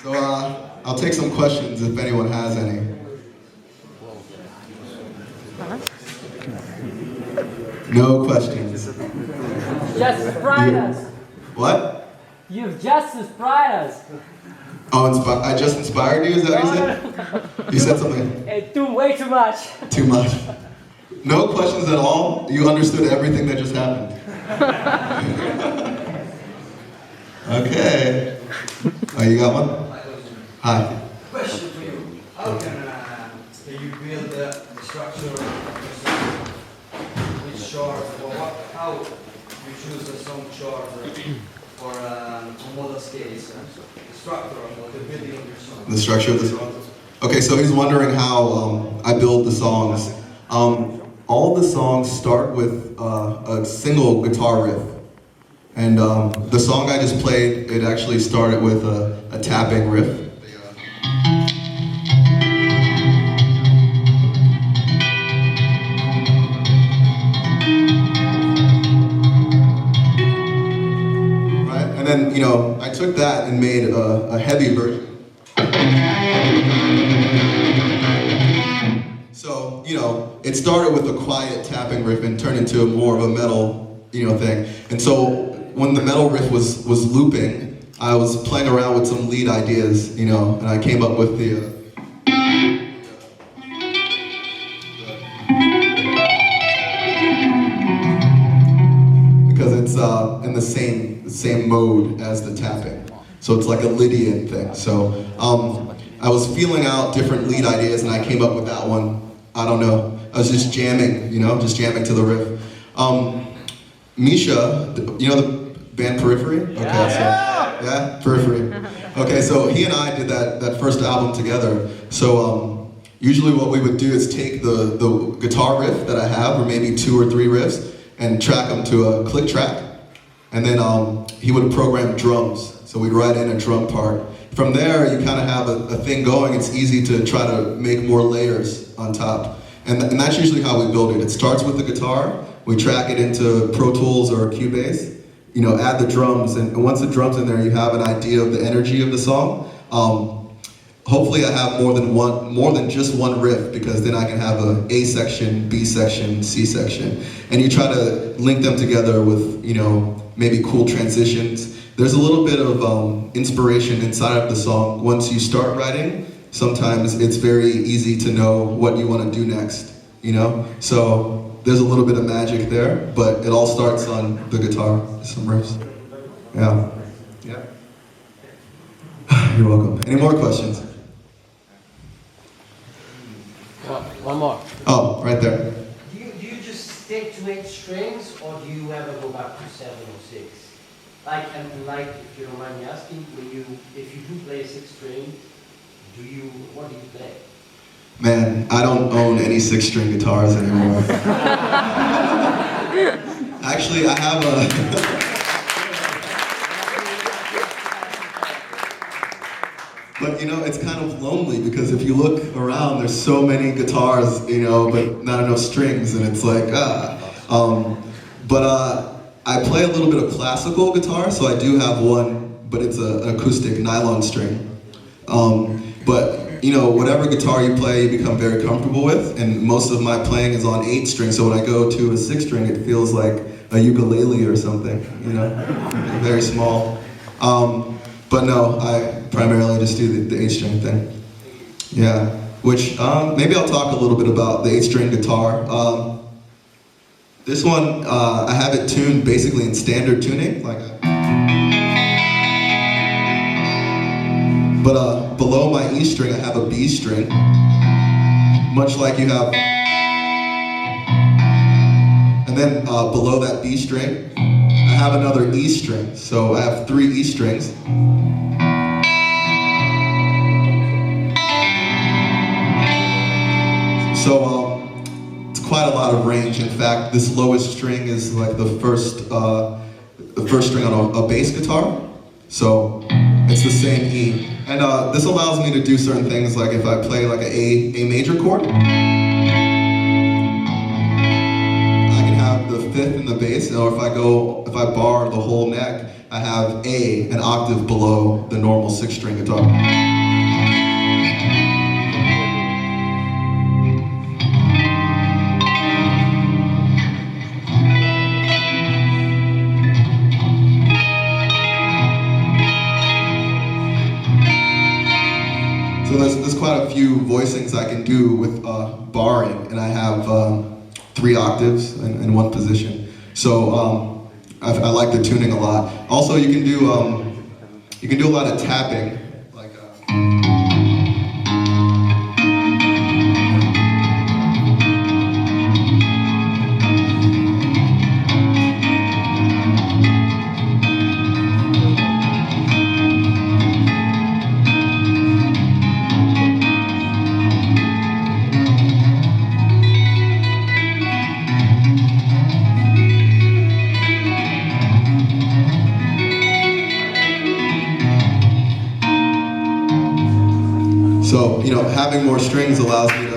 So I'll take some questions if anyone has any. No questions. Just surprised us. What? You've just surprised us. Oh, I just inspired you? Is that what you said? You said something. Way too much. Too much. No questions at all? You understood everything that just happened? Okay. Oh, you got one? Hi. Question for you. How can you build the structure of which chord, or how you choose a song chord for modal scales, the structure of the building of your song? The structure of the song? Okay, so he's wondering how I build the songs. All the songs start with a single guitar riff. And the song I just played, it actually started with a tapping riff. Right? And then, you know, I took that and made a heavy version. So, you know, it started with a quiet tapping riff and turned into more of a metal, you know, thing. And so when the metal riff was looping, I was playing around with some lead ideas, you know, and I came up with the because it's in the same mode as the tapping. So it's like a Lydian thing. So I was feeling out different lead ideas and I came up with that one. I don't know. I was just jamming, you know, just jamming to the riff. Misha, you know the band Periphery? Okay, yeah, Periphery. Okay, so he and I did that first album together. So usually what we would do is take the guitar riff that I have, or maybe 2 or 3 riffs, and track them to a click track. And then he would program drums. So we'd write in a drum part. From there, you kind of have a thing going. It's easy to try to make more layers on top. And that's usually how we build it. It starts with the guitar. We track it into Pro Tools or Cubase. You know, add the drums, and once the drums in there, you have an idea of the energy of the song. Hopefully, I have more than just one riff, because then I can have a A section, B section, C section, and you try to link them together with, you know, maybe cool transitions. There's a little bit of inspiration inside of the song. Once you start writing, sometimes it's very easy to know what you want to do next. You know, so. There's a little bit of magic there, but it all starts on the guitar, some riffs. Yeah. Yeah. You're welcome. Any more questions? One more. Oh, right there. Do you just stick to 8 strings, or do you ever go back to 7 or 6? Like, if you don't mind me asking, if you do play a 6 string, what do you play? Man, I don't own any 6-string guitars anymore. Actually, I have But you know, it's kind of lonely, because if you look around, there's so many guitars, you know, but not enough strings, and it's like, I play a little bit of classical guitar, so I do have one, but it's an acoustic nylon string. But you know, whatever guitar you play, you become very comfortable with, and most of my playing is on 8 strings, so when I go to a 6 string, it feels like a ukulele or something, you know, very small. But no, I primarily just do the 8 string thing. Yeah, which, maybe I'll talk a little bit about the 8 string guitar. This one, I have it tuned basically in standard tuning, like but below my E string, I have a B string, much like you have. And then below that B string, I have another E string. So I have 3 E strings. So it's quite a lot of range. In fact, this lowest string is like the first string on a bass guitar. So it's the same E. And this allows me to do certain things, like if I play like an A major chord, I can have the fifth in the bass, or if I bar the whole neck, I have A, an octave below the normal 6-string guitar. So there's quite a few voicings I can do with barring, and I have 3 octaves in one position. So I like the tuning a lot. Also, you can do a lot of tapping, like. So, having more strings allows me